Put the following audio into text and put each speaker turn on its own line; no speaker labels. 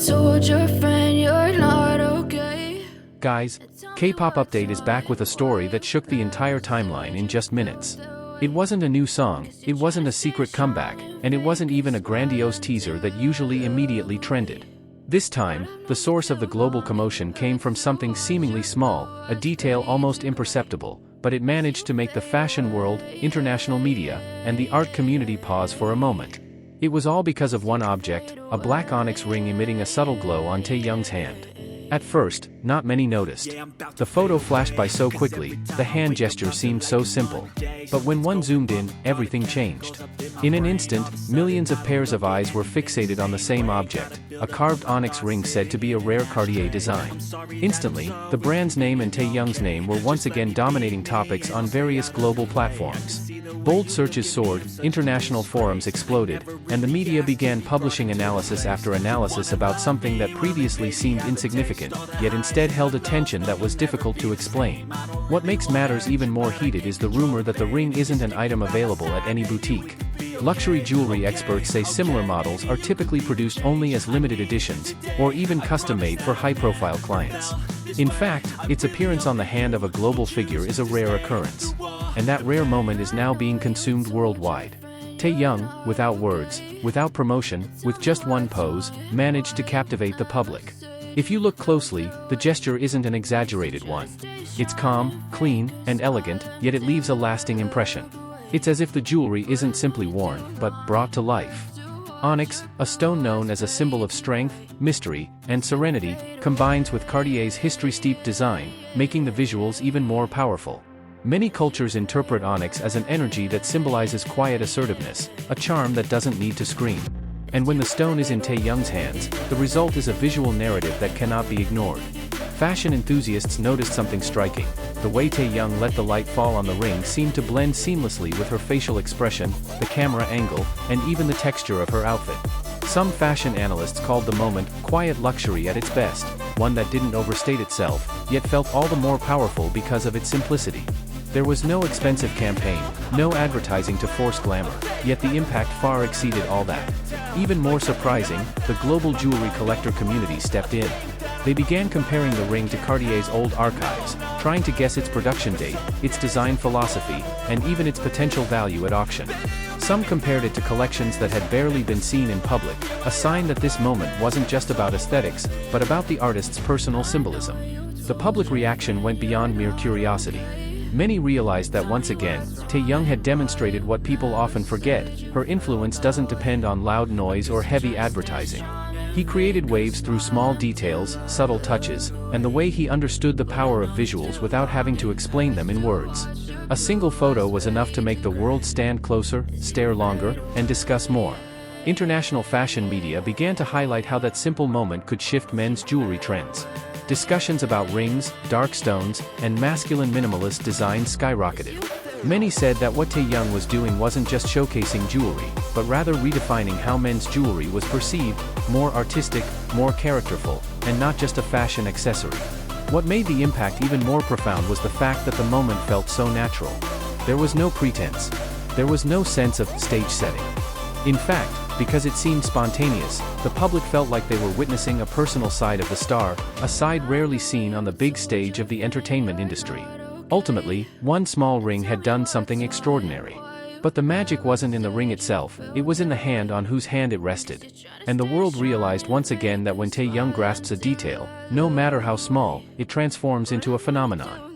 told your friend you're not okay.
Guys, K-pop Update is back with a story that shook the entire timeline in just minutes. It wasn't a new song, it wasn't a secret comeback, and it wasn't even a grandiose teaser that usually immediately trended. This time, the source of the global commotion came from something seemingly small, a detail almost imperceptible, but it managed to make the fashion world, international media, and the art community pause for a moment. It was all because of one object, a black onyx ring emitting a subtle glow on Taehyung's hand. At first, not many noticed. The photo flashed by so quickly, the hand gesture seemed so simple. But when one zoomed in, everything changed. In an instant, millions of pairs of eyes were fixated on the same object, a carved onyx ring said to be a rare Cartier design. Instantly, the brand's name and Taehyung's name were once again dominating topics on various global platforms. Bold searches soared, international forums exploded, and the media began publishing analysis after analysis about something that previously seemed insignificant, yet instead held attention that was difficult to explain. What makes matters even more heated is the rumor that the ring isn't an item available at any boutique. Luxury jewelry experts say similar models are typically produced only as limited editions, or even custom-made for high-profile clients. In fact, its appearance on the hand of a global figure is a rare occurrence. And that rare moment is now being consumed worldwide. Taehyung, without words, without promotion, with just one pose, managed to captivate the public. If you look closely, the gesture isn't an exaggerated one. It's calm, clean, and elegant, yet it leaves a lasting impression. It's as if the jewelry isn't simply worn, but brought to life. Onyx, a stone known as a symbol of strength, mystery, and serenity, combines with Cartier's history-steeped design, making the visuals even more powerful. Many cultures interpret onyx as an energy that symbolizes quiet assertiveness, a charm that doesn't need to scream. And when the stone is in Taehyung's hands, the result is a visual narrative that cannot be ignored. Fashion enthusiasts noticed something striking. The way Taehyung let the light fall on the ring seemed to blend seamlessly with her facial expression, the camera angle, and even the texture of her outfit. Some fashion analysts called the moment quiet luxury at its best, one that didn't overstate itself, yet felt all the more powerful because of its simplicity. There was no expensive campaign, no advertising to force glamour, yet the impact far exceeded all that. Even more surprising, the global jewelry collector community stepped in. They began comparing the ring to Cartier's old archives, trying to guess its production date, its design philosophy, and even its potential value at auction. Some compared it to collections that had barely been seen in public, a sign that this moment wasn't just about aesthetics, but about the artist's personal symbolism. The public reaction went beyond mere curiosity. Many realized that once again, Taehyung had demonstrated what people often forget: her influence doesn't depend on loud noise or heavy advertising. He created waves through small details, subtle touches, and the way he understood the power of visuals without having to explain them in words. A single photo was enough to make the world stand closer, stare longer, and discuss more. International fashion media began to highlight how that simple moment could shift men's jewelry trends. Discussions about rings, dark stones, and masculine minimalist designs skyrocketed. Many said that what Taehyung was doing wasn't just showcasing jewelry, but rather redefining how men's jewelry was perceived: more artistic, more characterful, and not just a fashion accessory. What made the impact even more profound was the fact that the moment felt so natural. There was no pretense. There was no sense of stage setting. In fact, because it seemed spontaneous, the public felt like they were witnessing a personal side of the star, a side rarely seen on the big stage of the entertainment industry. Ultimately, one small ring had done something extraordinary. But the magic wasn't in the ring itself, it was in the hand on whose hand it rested. And the world realized once again that when Taehyung grasps a detail, no matter how small, it transforms into a phenomenon.